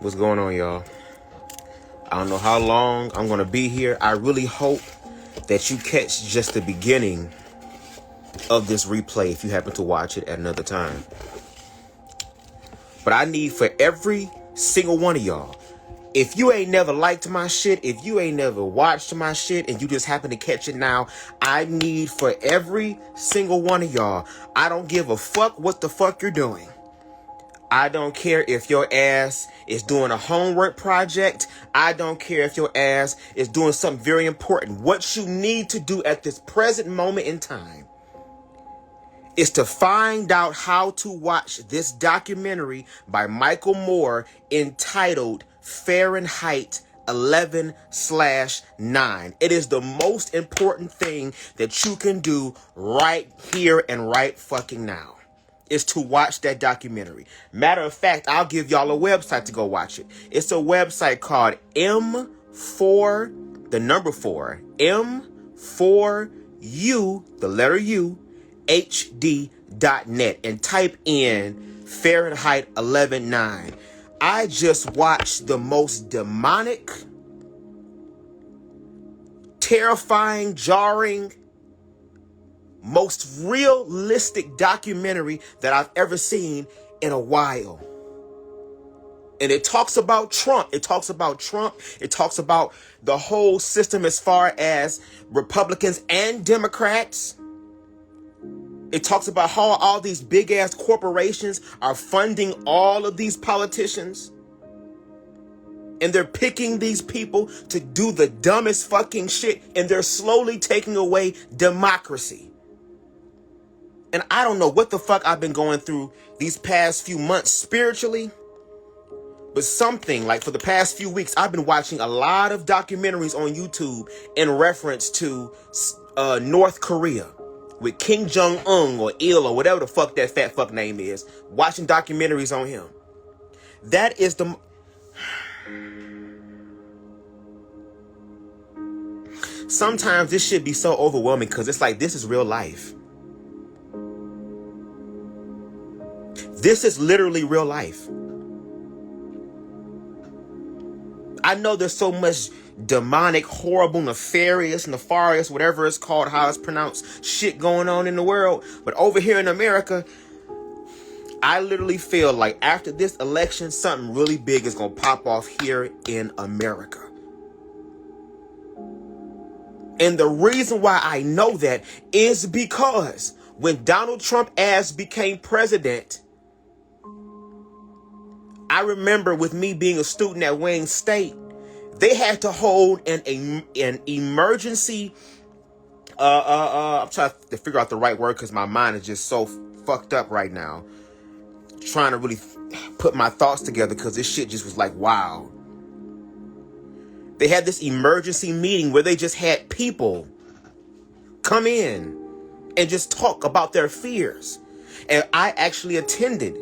What's going on, y'all? I don't know how long I'm going to be here. I really hope that you catch just the beginning of this replay if you happen to watch it at another time. But I need for every single one of y'all, if you ain't never liked my shit, if you ain't never watched my shit and you just happen to catch it now, I need for every single one of y'all, I don't give a fuck what the fuck you're doing. I don't care if your ass is doing a homework project. I don't care if your ass is doing something very important. What you need to do at this present moment in time is to find out how to watch this documentary by Michael Moore entitled Fahrenheit 11/9. It is the most important thing that you can do right here and right fucking now. Is to watch that documentary. Matter of fact, I'll give y'all a website to go watch it. It's a website called M4, the number 4, M4U, the letter U, HD.net, and type in Fahrenheit 11/9. I just watched the most demonic, terrifying, jarring, most realistic documentary that I've ever seen in a while. And it talks about Trump. It talks about the whole system as far as Republicans and Democrats. It talks about how all these big ass corporations are funding all of these politicians. And they're picking these people to do the dumbest fucking shit. And they're slowly taking away democracy. And I don't know what the fuck I've been going through these past few months spiritually. But something like for the past few weeks, I've been watching a lot of documentaries on YouTube in reference to North Korea with Kim Jong-un or Il or whatever the fuck that fat fuck name is. Watching documentaries on him. That is the... Sometimes this shit be so overwhelming because it's like, this is real life. This is literally real life. I know there's so much demonic, horrible, nefarious, whatever it's called, how it's pronounced, shit going on in the world. But over here in America, I literally feel like after this election, something really big is going to pop off here in America. And the reason why I know that is because when Donald Trump ass became president, I remember with me being a student at Wayne State, they had to hold an emergency, I'm trying to figure out the right word because my mind is just so fucked up right now. Trying to really put my thoughts together because this shit just was like, wow. They had this emergency meeting where they just had people come in and just talk about their fears. And I actually attended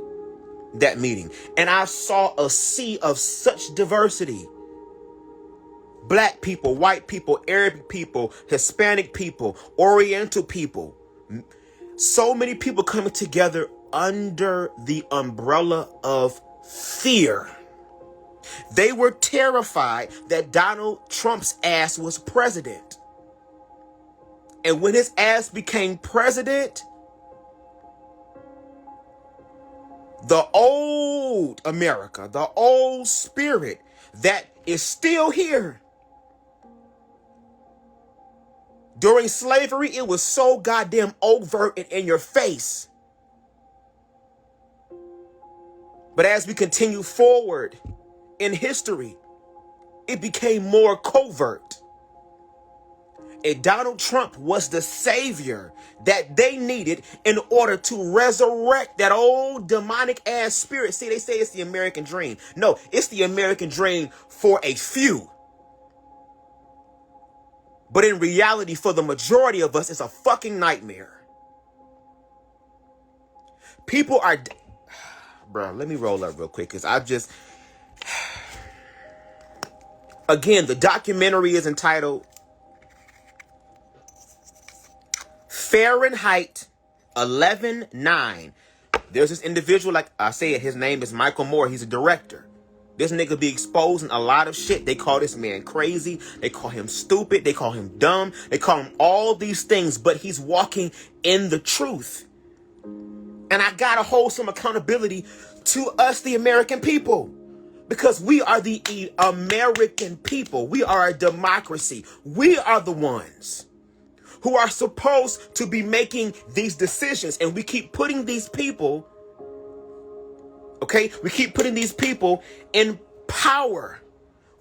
that meeting, and I saw a sea of such diversity. Black people, white people, Arabic people, Hispanic people, Oriental people. So many people coming together under the umbrella of fear. They were terrified that Donald Trump's ass was president. And when his ass became president, the old America, the old spirit that is still here. During slavery, it was so goddamn overt and in your face. But as we continue forward in history, it became more covert. And Donald Trump was the savior that they needed in order to resurrect that old demonic ass spirit. See, they say it's the American dream. No, it's the American dream for a few. But in reality, for the majority of us, it's a fucking nightmare. People are... Bro, let me roll up real quick because I've just... Again, the documentary is entitled Fahrenheit 11/9. There's this individual, like I say, his name is Michael Moore. He's a director. This nigga be exposing a lot of shit. They call this man crazy. They call him stupid. They call him dumb. They call him all these things, but he's walking in the truth. And I gotta hold some accountability to us, the American people, because we are the American people. We are a democracy. We are the ones who are supposed to be making these decisions. And we keep putting these people, okay? We keep putting these people in power.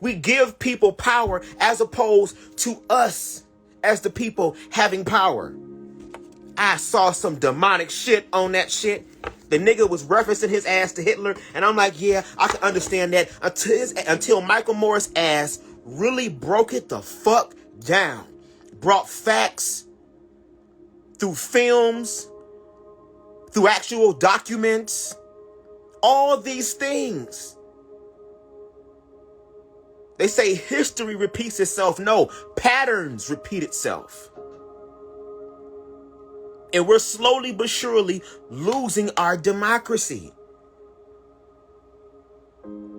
We give people power as opposed to us as the people having power. I saw some demonic shit on that shit. The nigga was referencing his ass to Hitler, and I'm like, yeah, I can understand that until Michael Moore's ass really broke it the fuck down. Brought facts through films, through actual documents, all these things. They say history repeats itself. No, patterns repeat itself. And we're slowly but surely losing our democracy.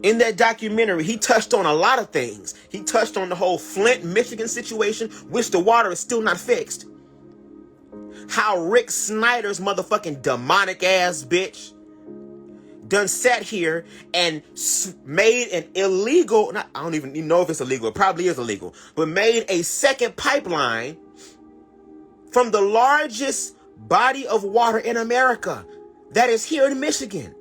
In that documentary, he touched on a lot of things. He touched on the whole Flint, Michigan situation, which the water is still not fixed. How Rick Snyder's motherfucking demonic ass bitch done sat here and made an illegal, I don't even know if it's illegal, it probably is illegal, but made a second pipeline from the largest body of water in America that is here in Michigan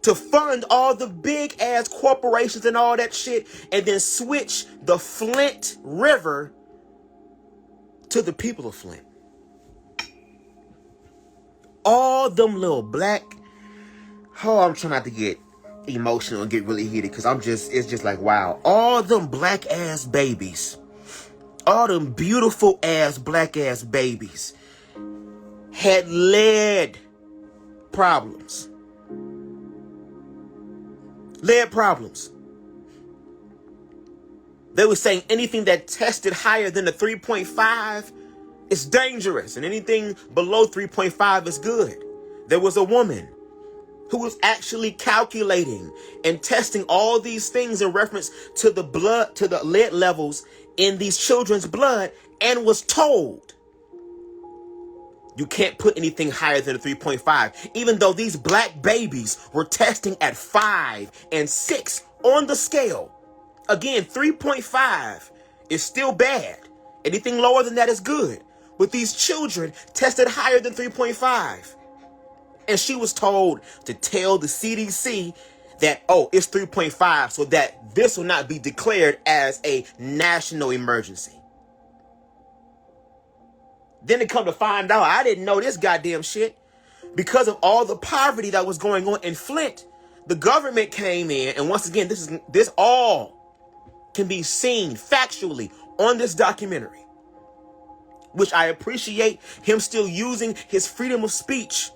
to fund all the big ass corporations and all that shit, and then switch the Flint River to the people of Flint. All them little black, I'm trying not to get emotional and get really heated, because it's just like, wow, all them black ass babies, all them beautiful ass black ass babies had lead problems. Lead problems. They were saying anything that tested higher than the 3.5 is dangerous, and anything below 3.5 is good. There was a woman who was actually calculating and testing all these things in reference to the blood, to the lead levels in these children's blood, and was told, you can't put anything higher than a 3.5, even though these black babies were testing at 5 and 6 on the scale. Again, 3.5 is still bad. Anything lower than that is good. But these children tested higher than 3.5. And she was told to tell the CDC that, it's 3.5, so that this will not be declared as a national emergency. Then they come to find out, I didn't know this goddamn shit. Because of all the poverty that was going on in Flint, the government came in, and once again, this all can be seen factually on this documentary, which I appreciate him still using his freedom of speech,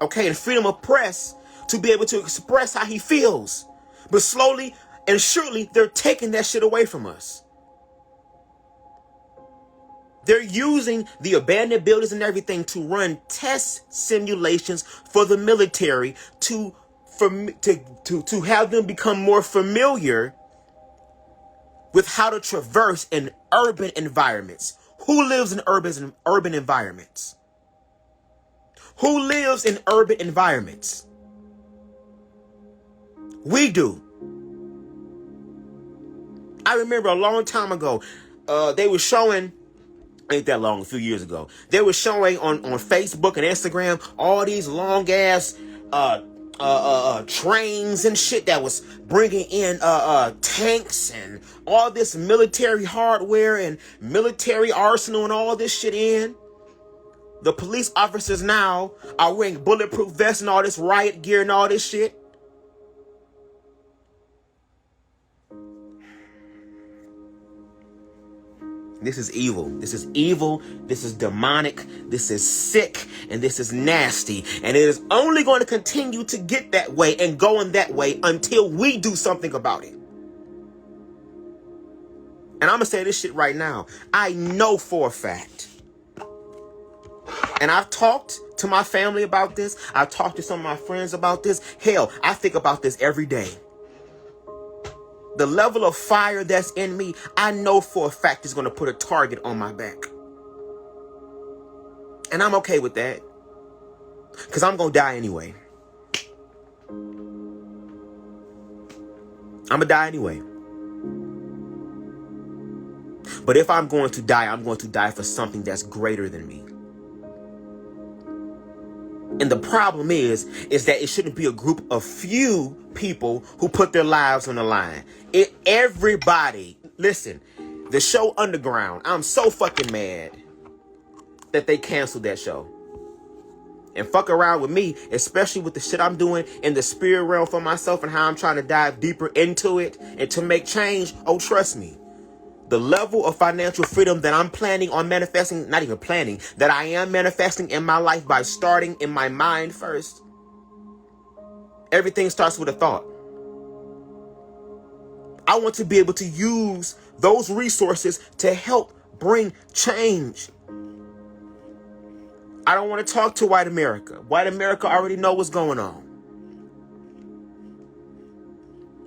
okay, and freedom of press to be able to express how he feels. But slowly and surely, they're taking that shit away from us. They're using the abandoned buildings and everything to run test simulations for the military to have them become more familiar with how to traverse in urban environments. Who lives in urban environments? Who lives in urban environments? We do. I remember a long time ago, they were showing, ain't that long, a few years ago, they were showing on Facebook and Instagram all these long ass trains and shit that was bringing in tanks and all this military hardware and military arsenal and all this shit in. The police officers now are wearing bulletproof vests and all this riot gear and all this shit. This is evil. This is evil. This is demonic. This is sick. And this is nasty. And it is only going to continue to get that way and going that way until we do something about it. And I'm going to say this shit right now. I know for a fact. And I've talked to my family about this. I've talked to some of my friends about this. Hell, I think about this every day. The level of fire that's in me, I know for a fact is going to put a target on my back. And I'm okay with that. Because I'm going to die anyway. I'm going to die anyway. But if I'm going to die, I'm going to die for something that's greater than me. And the problem is that it shouldn't be a group of few people who put their lives on the line. Everybody, listen, the show Underground, I'm so fucking mad that they canceled that show. And fuck around with me, especially with the shit I'm doing in the spirit realm for myself and how I'm trying to dive deeper into it and to make change. Oh, trust me. The level of financial freedom that I'm planning on manifesting, not even planning, that I am manifesting in my life by starting in my mind first. Everything starts with a thought. I want to be able to use those resources to help bring change. I don't want to talk to white America. White America already know what's going on.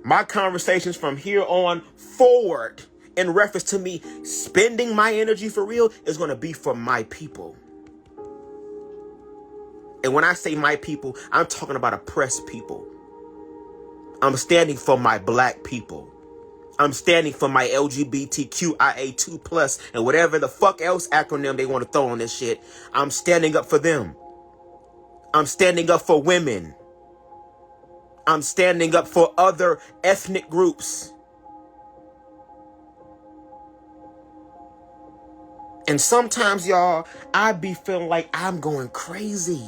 My conversations from here on forward in reference to me spending my energy for real is going to be for my people. And when I say my people, I'm talking about oppressed people. I'm standing for my black people. I'm standing for my LGBTQIA2+ and whatever the fuck else acronym they want to throw on this shit. I'm standing up for them. I'm standing up for women. I'm standing up for other ethnic groups. And sometimes, y'all, I be feeling like I'm going crazy.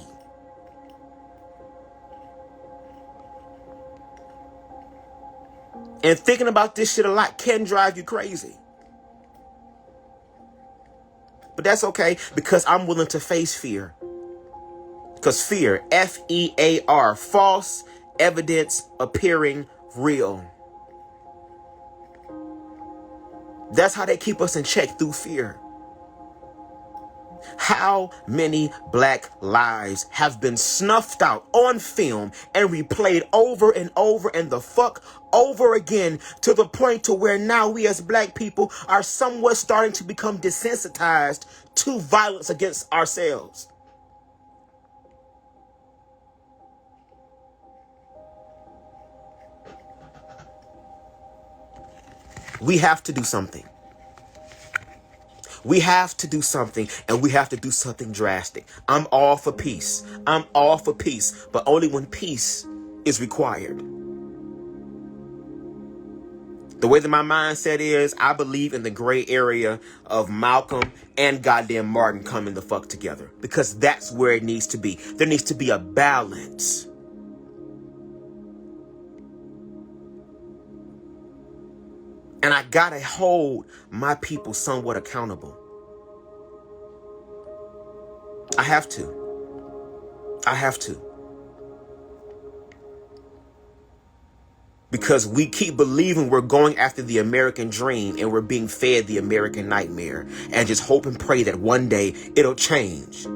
And thinking about this shit a lot can drive you crazy. But that's okay, because I'm willing to face fear. Because fear, F-E-A-R, false evidence appearing real. That's how they keep us in check, through fear. How many black lives have been snuffed out on film and replayed over and over and the fuck over again, to the point to where now we as black people are somewhat starting to become desensitized to violence against ourselves. We have to do something. We have to do something, and we have to do something drastic. I'm all for peace. I'm all for peace, but only when peace is required. The way that my mindset is, I believe in the gray area of Malcolm and goddamn Martin coming the fuck together, because that's where it needs to be. There needs to be a balance. And I gotta hold my people somewhat accountable. I have to. I have to. Because we keep believing we're going after the American dream and we're being fed the American nightmare, and just hope and pray that one day it'll change.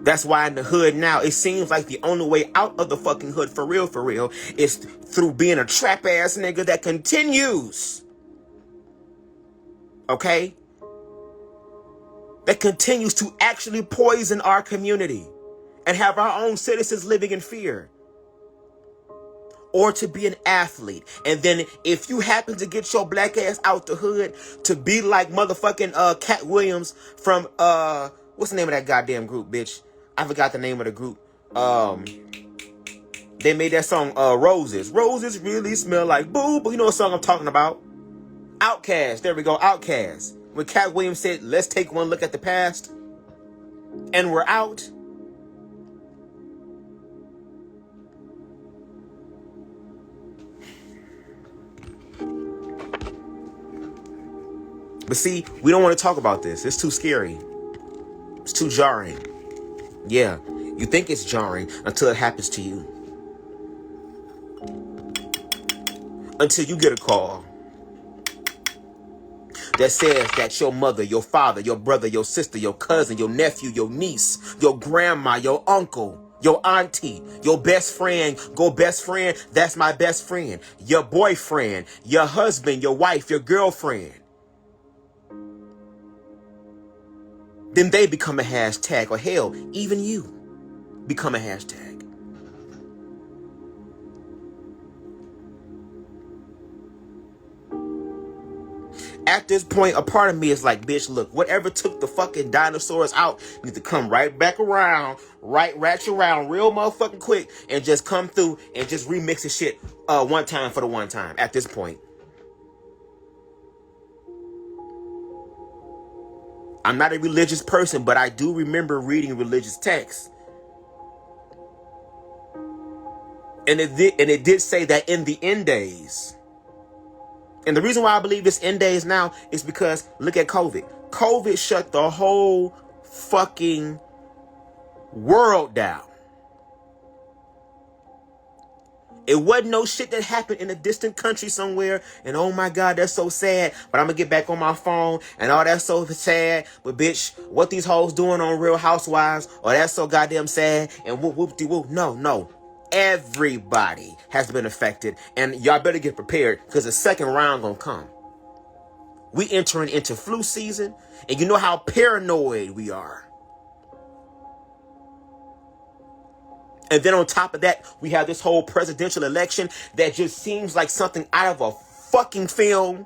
That's why in the hood now, it seems like the only way out of the fucking hood for real, is through being a trap ass nigga that continues. Okay? That continues to actually poison our community and have our own citizens living in fear. Or to be an athlete. And then if you happen to get your black ass out the hood, to be like motherfucking Cat Williams from what's the name of that goddamn group, bitch? I forgot the name of the group. They made that song Roses. Roses really smell like boo, but you know what song I'm talking about? Outkast. There we go, Outkast. When Cat Williams said, let's take one look at the past, and we're out. But see, we don't want to talk about this. It's too scary. It's too jarring. Yeah, you think it's jarring until it happens to you. Until you get a call that says that your mother, your father, your brother, your sister, your cousin, your nephew, your niece, your grandma, your uncle Your auntie, your best friend, go best friend, that's my best friend. Your boyfriend, your husband, your wife, your girlfriend. Then they become a hashtag, or hell, even you become a hashtag. At this point, a part of me is like, bitch, look, whatever took the fucking dinosaurs out needs to come right back around, ratchet around real motherfucking quick, and just come through and just remix the shit one time for the one time at this point. I'm not a religious person, but I do remember reading religious texts. And it did say that in the end days. And the reason why I believe it's end days now is because look at COVID. COVID shut the whole fucking world down. It wasn't no shit that happened in a distant country somewhere. And oh my God, that's so sad. But I'm going to get back on my phone and all that's so sad. But bitch, what these hoes doing on Real Housewives? Oh, that's so goddamn sad. And whoop-de-whoop. No. Everybody has been affected. And y'all better get prepared because the second round going to come. We entering into flu season. And you know how paranoid we are. And then on top of that, we have this whole presidential election that just seems like something out of a fucking film.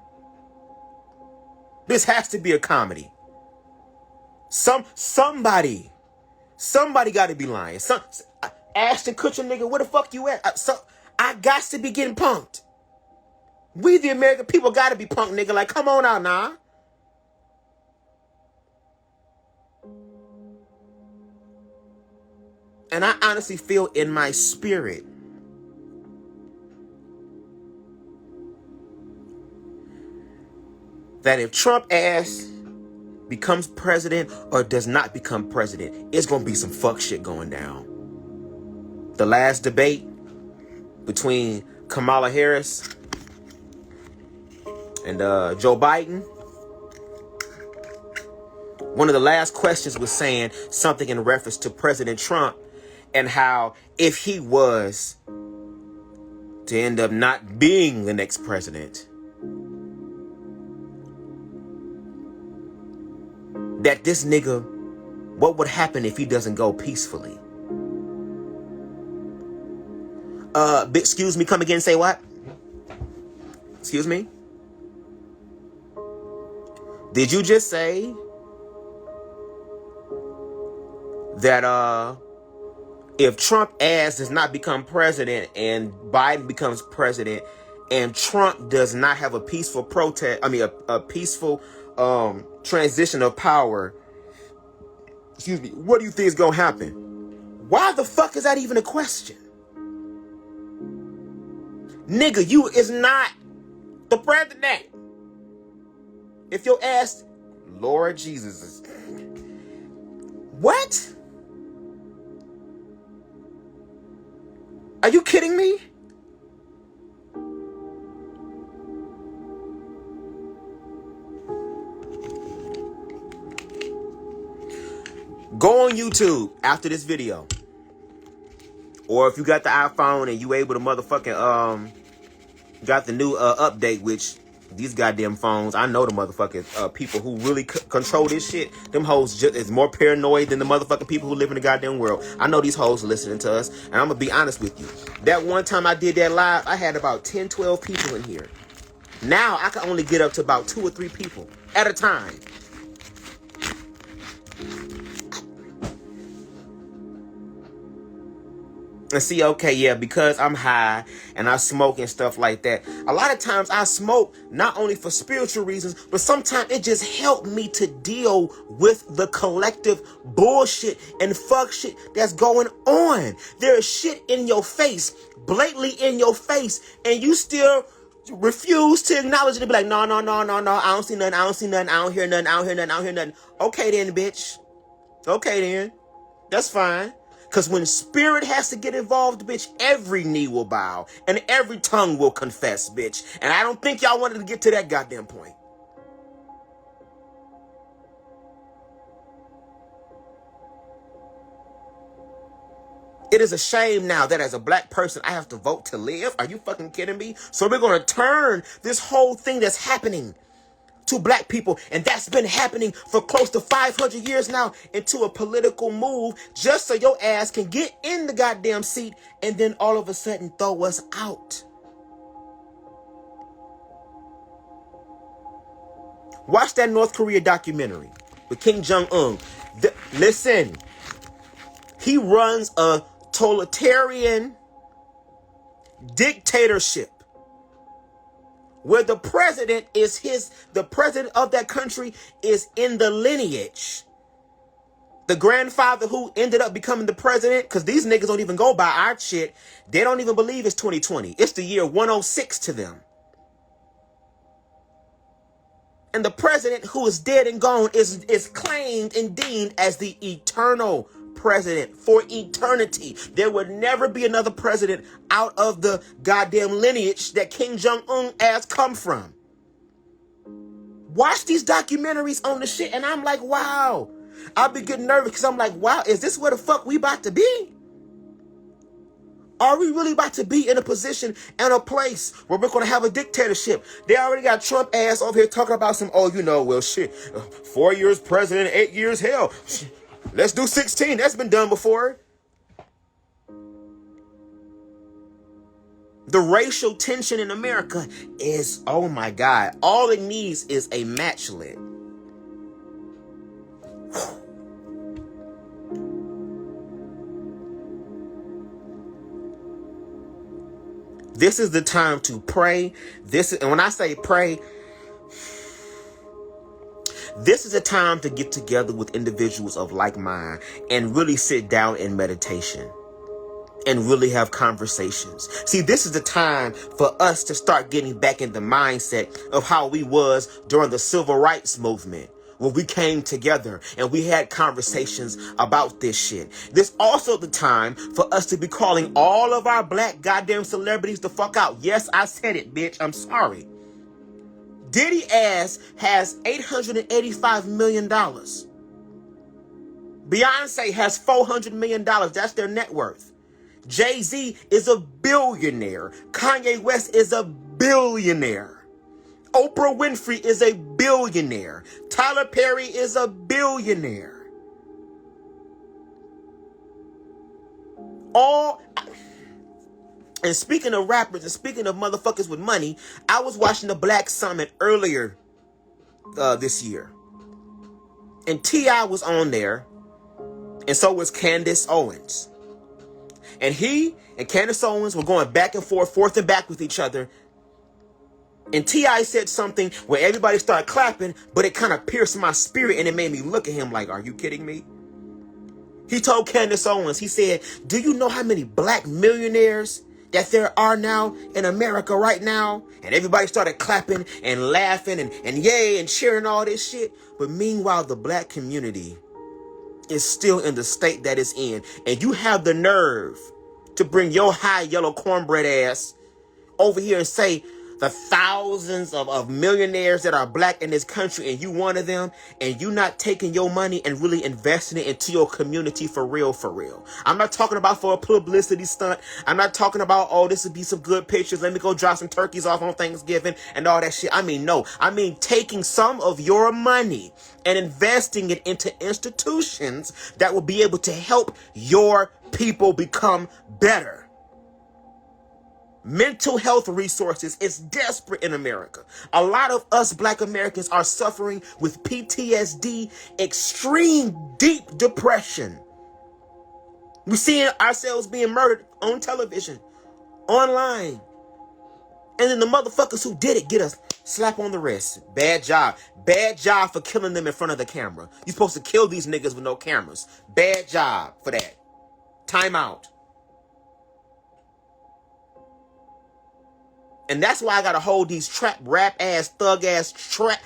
This has to be a comedy. Somebody got to be lying. Ashton Kutcher, nigga, where the fuck you at? I got to be getting punked. We the American people got to be punked, nigga. Like, come on out, nah. And I honestly feel in my spirit that if Trump ass becomes president or does not become president, it's going to be some fuck shit going down. The last debate between Kamala Harris and Joe Biden, one of the last questions was saying something in reference to President Trump and how if he was to end up not being the next president, that this nigga, what would happen if he doesn't go peacefully? Excuse me, come again, say what? Excuse me? Did you just say that if Trump ass does not become president and Biden becomes president and Trump does not have a peaceful a peaceful transition of power, excuse me, what do you think is gonna happen? Why the fuck is that even a question? Nigga, you is not the president. If your ass, Lord Jesus, is... What? Are you kidding me? Go on YouTube after this video. Or if you got the iPhone and you able to motherfucking got the new update, which these goddamn phones, I know the motherfucking people who really control this shit. Them hoes just is more paranoid than the motherfucking people who live in the goddamn world. I know these hoes are listening to us, and I'm gonna be honest with you. That one time I did that live, I had about 10, 12 people in here. Now I can only get up to about 2 or 3 people at a time. And see, okay, yeah, because I'm high and I smoke and stuff like that. A lot of times I smoke not only for spiritual reasons, but sometimes it just helped me to deal with the collective bullshit and fuck shit that's going on. There is shit in your face, blatantly in your face, and you still refuse to acknowledge it and be like, no, I don't see nothing, I don't hear nothing. Okay then, bitch. Okay then. That's fine. Because when spirit has to get involved, bitch, every knee will bow and every tongue will confess, bitch. And I don't think y'all wanted to get to that goddamn point. It is a shame now that as a black person, I have to vote to live. Are you fucking kidding me? So we're going to turn this whole thing that's happening to black people, and that's been happening for close to 500 years now, into a political move just so your ass can get in the goddamn seat and then all of a sudden throw us out. Watch that North Korea documentary with Kim Jong-un. Listen, he runs a totalitarian dictatorship where the president of that country is in the lineage. The grandfather who ended up becoming the president, because these niggas don't even go by our shit. They don't even believe it's 2020. It's the year 106 to them. And the president who is dead and gone is claimed and deemed as the eternal president for eternity. There would never be another president out of the goddamn lineage that Kim Jong-un ass come from. Watch these documentaries on the shit and I'm like, wow. I'll be getting nervous because I'm like, wow, is this where the fuck we about to be? Are we really about to be in a position and a place where we're going to have a dictatorship? They already got Trump ass over here talking about some, 4 years president, 8 years hell. Let's do 16. That's been done before. The racial tension in America is, oh my God, all it needs is a match lit. This is the time to pray. And when I say pray, this is a time to get together with individuals of like mind and really sit down in meditation and really have conversations. See, this is the time for us to start getting back in the mindset of how we was during the civil rights movement, where we came together and we had conversations about this shit. This also the time for us to be calling all of our black goddamn celebrities the fuck out. Yes, I said it, bitch. I'm sorry. Diddy ass has $885 million. Beyonce has $400 million. That's their net worth. Jay-Z is a billionaire. Kanye West is a billionaire. Oprah Winfrey is a billionaire. Tyler Perry is a billionaire. And speaking of rappers and speaking of motherfuckers with money, I was watching the Black Summit earlier this year. And T.I. was on there. And so was Candace Owens. And he and Candace Owens were going back and forth and back with each other. And T.I. said something where everybody started clapping, but it kind of pierced my spirit and it made me look at him like, are you kidding me? He told Candace Owens, he said, do you know how many black millionaires that there are now in America right now? And everybody started clapping and laughing and yay and cheering all this shit. But meanwhile, the black community is still in the state that it's in. And you have the nerve to bring your high yellow cornbread ass over here and say the thousands of millionaires that are black in this country and you one of them, and you not taking your money and really investing it into your community for real, for real. I'm not talking about for a publicity stunt. I'm not talking about, oh, this would be some good pictures. Let me go drop some turkeys off on Thanksgiving and all that shit. I mean, no. I mean, taking some of your money and investing it into institutions that will be able to help your people become better. Mental health resources is desperate in America. A lot of us black Americans are suffering with PTSD, extreme deep depression. We're seeing ourselves being murdered on television, online. And then the motherfuckers who did it get a slap on the wrist. Bad job. Bad job for killing them in front of the camera. You're supposed to kill these niggas with no cameras. Bad job for that. Time out. And that's why I gotta hold these trap rap ass, thug ass, trap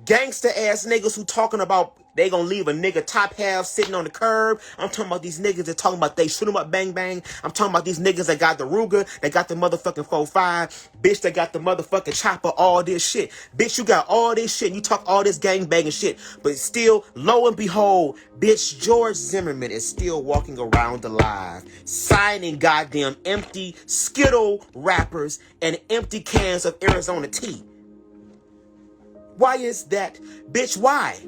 gangster ass niggas who talking about They gonna leave a nigga top half sitting on the curb. I'm talking about these niggas that talking about they shoot 'em up, bang, bang. I'm talking about these niggas that got the Ruger, that got the motherfucking 4.5, bitch, that got the motherfucking chopper, all this shit. Bitch, you got all this shit. You talk all this gang banging shit. But still, lo and behold, bitch, George Zimmerman is still walking around alive, signing goddamn empty Skittle wrappers and empty cans of Arizona tea. Why is that? Bitch, why?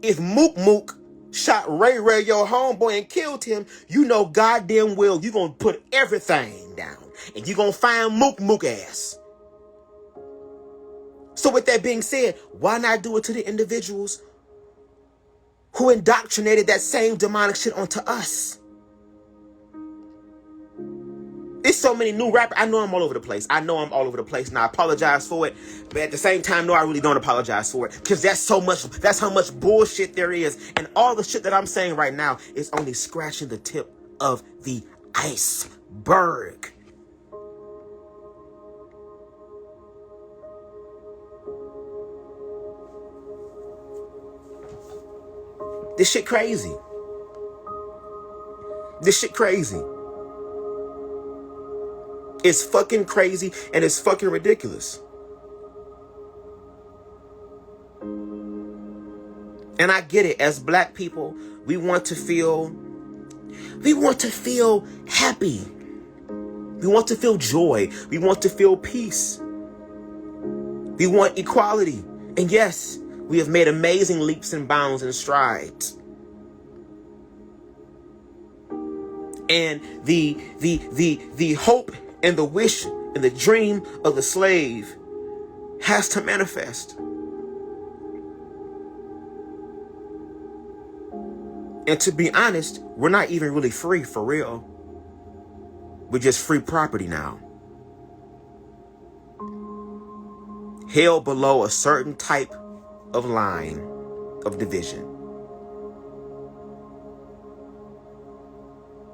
If Mook Mook shot Ray Ray, your homeboy, and killed him, you know goddamn well you gonna put everything down. And you gonna find Mook Mook ass. So with that being said, why not do it to the individuals who indoctrinated that same demonic shit onto us? There's so many new rappers. I know I'm all over the place. And I apologize for it. But at the same time, no, I really don't apologize for it. Because that's how much bullshit there is. And all the shit that I'm saying right now is only scratching the tip of the iceberg. This shit crazy. It's fucking crazy and it's fucking ridiculous. And I get it. As black people, we want to feel happy. We want to feel joy. We want to feel peace. We want equality. And yes, we have made amazing leaps and bounds and strides. And the hope and the wish and the dream of the slave has to manifest. And to be honest, we're not even really free for real. We're just free property now. Held below a certain type of line of division.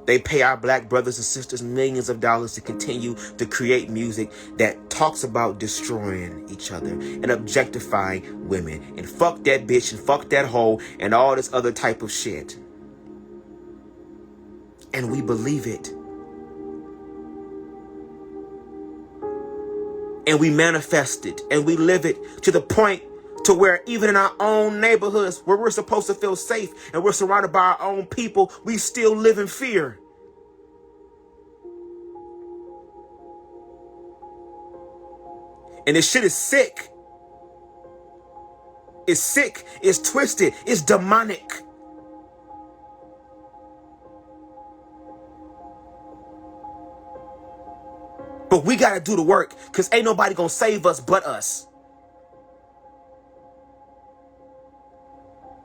They pay our black brothers and sisters millions of dollars to continue to create music that talks about destroying each other and objectifying women. And fuck that bitch and fuck that hoe and all this other type of shit. And we believe it. And we manifest it. And we live it to the point to where even in our own neighborhoods where we're supposed to feel safe and we're surrounded by our own people, we still live in fear. And this shit is sick. It's sick. It's twisted. It's demonic. But we gotta do the work because ain't nobody gonna save us but us.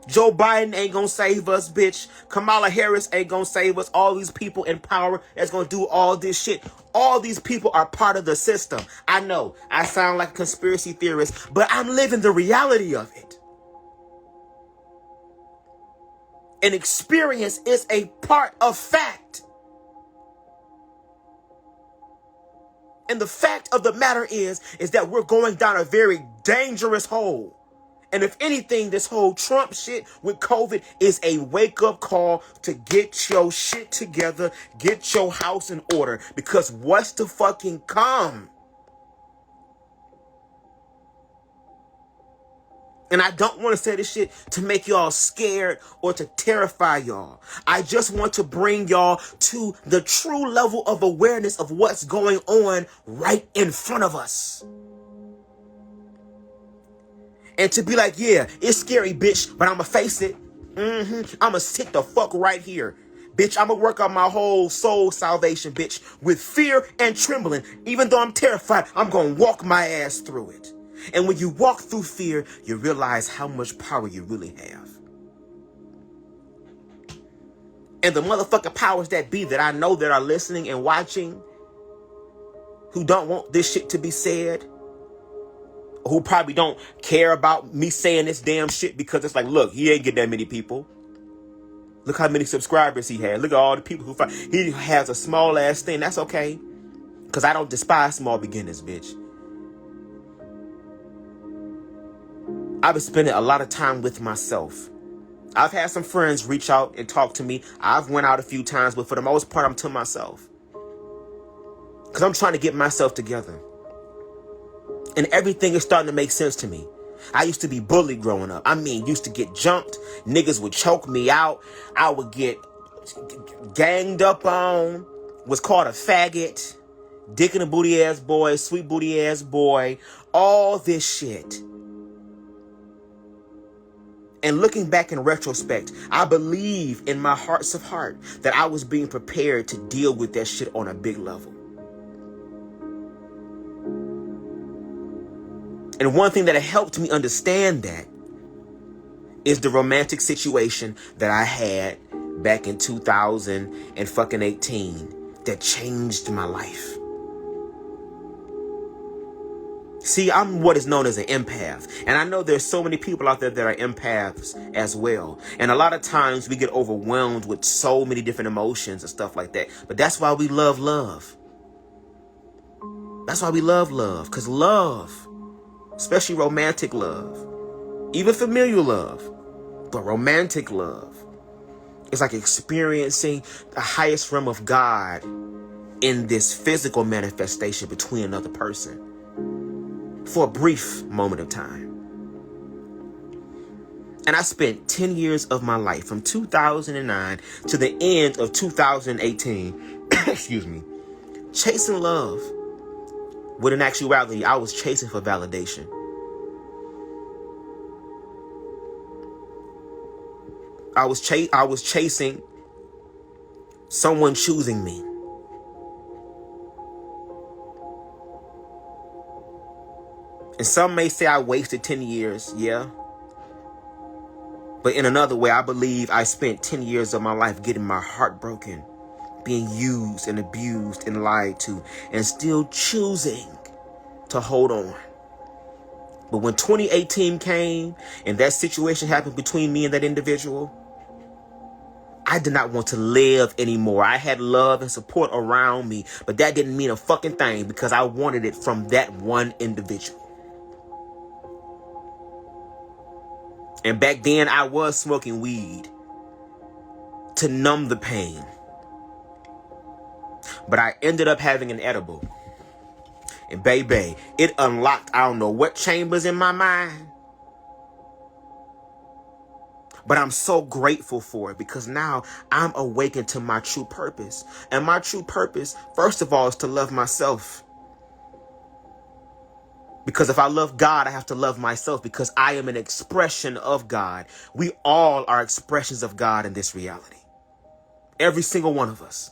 Joe Biden ain't gonna save us, bitch. Kamala Harris ain't gonna save us. All these people in power that's gonna do all this shit. All these people are part of the system. I know, I sound like a conspiracy theorist, but I'm living the reality of it. And experience is a part of fact. And the fact of the matter is that we're going down a very dangerous hole. And if anything, this whole Trump shit with COVID is a wake-up call to get your shit together, get your house in order, because what's to fucking come? And I don't want to say this shit to make y'all scared or to terrify y'all. I just want to bring y'all to the true level of awareness of what's going on right in front of us. And to be like, yeah, it's scary, bitch, but I'ma face it. I'ma sit the fuck right here. Bitch, I'ma work on my whole soul salvation, bitch, with fear and trembling. Even though I'm terrified, I'm gonna walk my ass through it. And when you walk through fear, you realize how much power you really have. And the motherfucking powers that be that I know that are listening and watching, who don't want this shit to be said, who probably don't care about me saying this damn shit because it's like, look, he ain't get that many people. Look how many subscribers he had. Look at all the people who find. He has a small ass thing. That's okay. Because I don't despise small beginners, bitch. I've been spending a lot of time with myself. I've had some friends reach out and talk to me. I've went out a few times, but for the most part, I'm to myself. Because I'm trying to get myself together. And everything is starting to make sense to me. I used to be bullied growing up. I mean, used to get jumped. Niggas would choke me out. I would get ganged up on. Was called a faggot. Dick in a booty ass boy. Sweet booty ass boy. All this shit. And looking back in retrospect, I believe in my hearts of heart that I was being prepared to deal with that shit on a big level. And one thing that helped me understand that is the romantic situation that I had back in 2018 that changed my life. See, I'm what is known as an empath. And I know there's so many people out there that are empaths as well. And a lot of times we get overwhelmed with so many different emotions and stuff like that. But that's why we love love. That's why we love love. Because love, especially romantic love, even familial love, but romantic love, is like experiencing the highest realm of God in this physical manifestation between another person. For a brief moment of time. And I spent 10 years of my life from 2009 to the end of 2018, excuse me, chasing love. When in actuality, I was chasing for validation. I was chasing someone choosing me. And some may say I wasted 10 years, yeah. But in another way, I believe I spent 10 years of my life getting my heart broken, being used and abused and lied to, and still choosing to hold on. But when 2018 came and that situation happened between me and that individual, I did not want to live anymore. I had love and support around me, but that didn't mean a fucking thing because I wanted it from that one individual. And back then, I was smoking weed to numb the pain. But I ended up having an edible. And baby, it unlocked I don't know what chambers in my mind. But I'm so grateful for it because now I'm awakened to my true purpose. And my true purpose, first of all, is to love myself. Because if I love God, I have to love myself because I am an expression of God. We all are expressions of God in this reality. Every single one of us.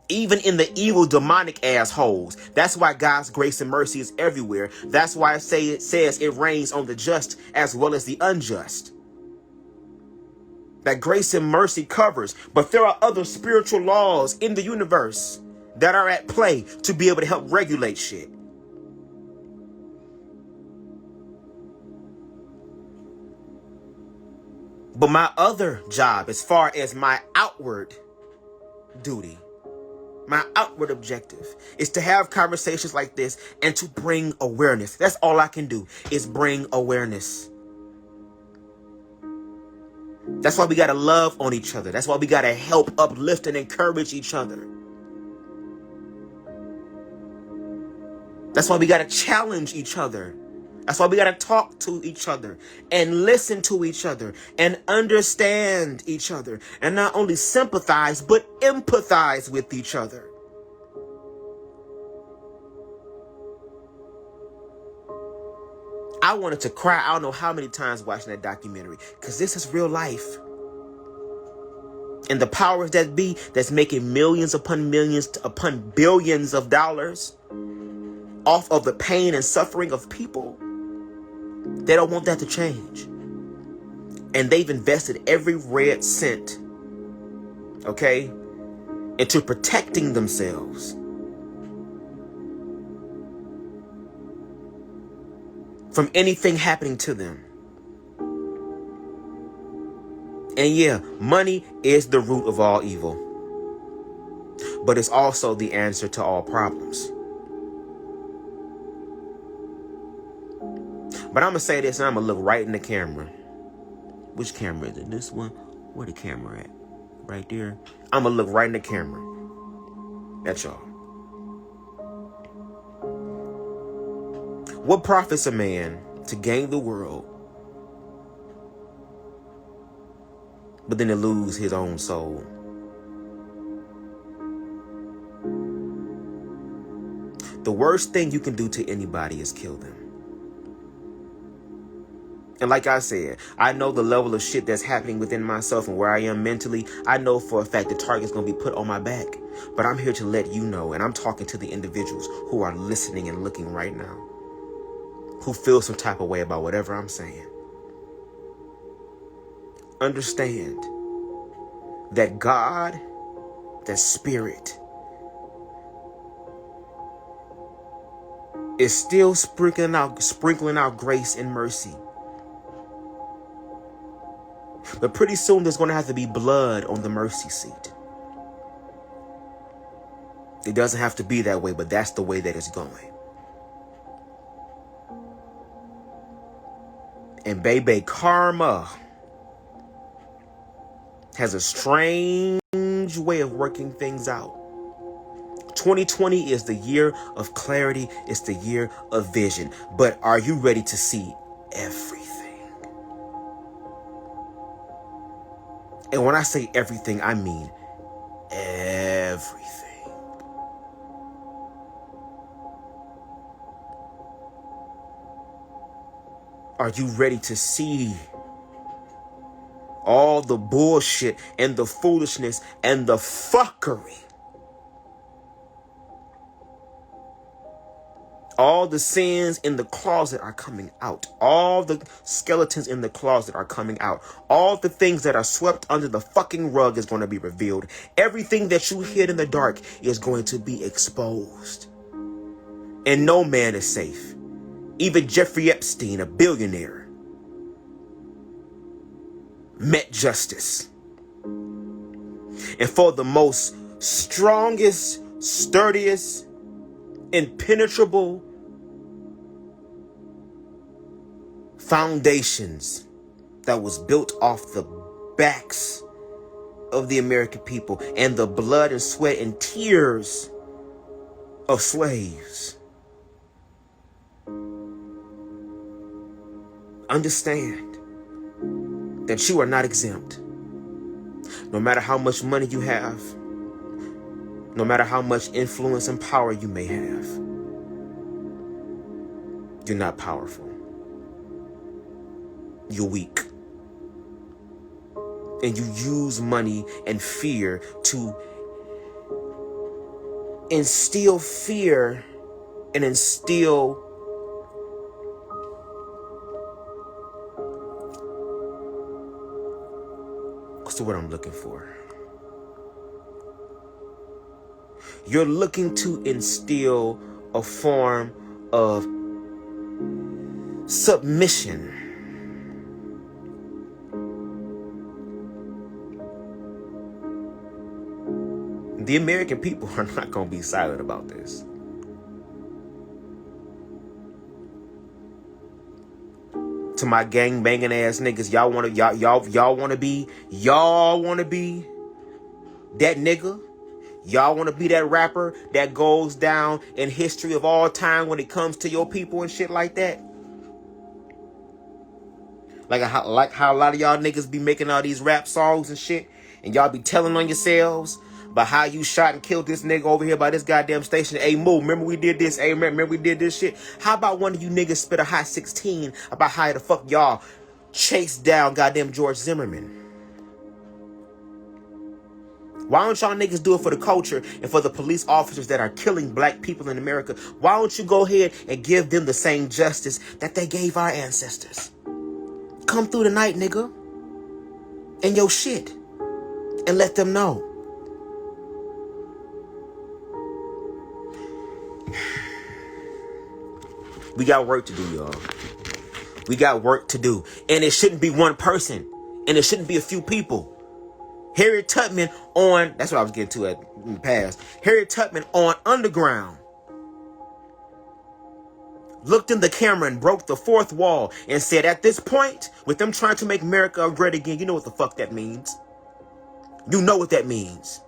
Even in the evil, demonic assholes. That's why God's grace and mercy is everywhere. That's why it says it rains on the just as well as the unjust. That grace and mercy covers. But there are other spiritual laws in the universe that are at play to be able to help regulate shit. But my other job, as far as my outward duty, my outward objective, is to have conversations like this and to bring awareness. That's all I can do, is bring awareness. That's why we got to love on each other. That's why we got to help uplift and encourage each other. That's why we got to challenge each other. That's why we got to talk to each other and listen to each other and understand each other and not only sympathize, but empathize with each other. I wanted to cry. I don't know how many times watching that documentary because this is real life. And the powers that be that's making millions upon millions upon billions of dollars off of the pain and suffering of people, they don't want that to change. And they've invested every red cent, okay, into protecting themselves from anything happening to them. And yeah, money is the root of all evil, but it's also the answer to all problems. But I'm going to say this and I'm going to look right in the camera. Which camera is it? This one? Where the camera at? Right there. I'm going to look right in the camera. That's y'all. What profits a man to gain the world, but then to lose his own soul? The worst thing you can do to anybody is kill them. And like I said, I know the level of shit that's happening within myself and where I am mentally. I know for a fact the target's going to be put on my back. But I'm here to let you know, and I'm talking to the individuals who are listening and looking right now, who feel some type of way about whatever I'm saying. Understand that God, that Spirit, is still sprinkling out grace and mercy. But pretty soon there's going to have to be blood on the mercy seat. It doesn't have to be that way, but that's the way that it's going. And baby, karma has a strange way of working things out. 2020 is the year of clarity. It's the year of vision. But are you ready to see everything? And when I say everything, I mean everything. Are you ready to see all the bullshit and the foolishness and the fuckery? All the sins in the closet are coming out. All the skeletons in the closet are coming out. All the things that are swept under the fucking rug is going to be revealed. Everything that you hid in the dark is going to be exposed. And no man is safe. Even Jeffrey Epstein, a billionaire, met justice. And for the most strongest, sturdiest, impenetrable foundations that was built off the backs of the American people and the blood and sweat and tears of slaves. Understand that you are not exempt. No matter how much money you have, no matter how much influence and power you may have, you're not powerful. You're weak. And you use money and fear to instill fear and instill what's the word I'm looking for? You're looking to instill a form of submission. The American people are not going to be silent about this. To my gang banging ass niggas, y'all want to be that nigga. Y'all want to be that rapper that goes down in history of all time when it comes to your people and shit like that. Like how a lot of y'all niggas be making all these rap songs and shit, and y'all be telling on yourselves about how you shot and killed this nigga over here by this goddamn station. Hey, Moo, remember we did this? Hey, remember we did this shit? How about one of you niggas spit a hot 16 about how the fuck y'all chased down goddamn George Zimmerman? Why don't y'all niggas do it for the culture and for the police officers that are killing black people in America? Why don't you go ahead and give them the same justice that they gave our ancestors? Come through the night, nigga, and your shit, and let them know. We got work to do, y'all. We got work to do. And it shouldn't be one person. And it shouldn't be a few people. Harriet Tubman on, that's what I was getting to in the past. Harriet Tubman on Underground looked in the camera and broke the fourth wall and said, at this point, with them trying to make America great again, you know what the fuck that means. You know what that means.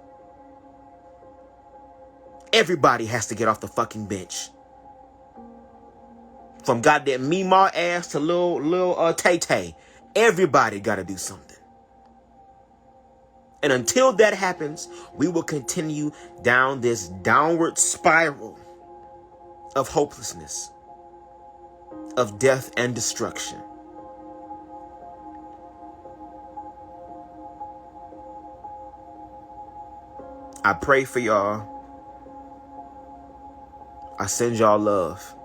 Everybody has to get off the fucking bench. From goddamn Meemaw ass to little Tay-Tay. Everybody got to do something. And until that happens, we will continue down this downward spiral of hopelessness, of death and destruction. I pray for y'all. I send y'all love.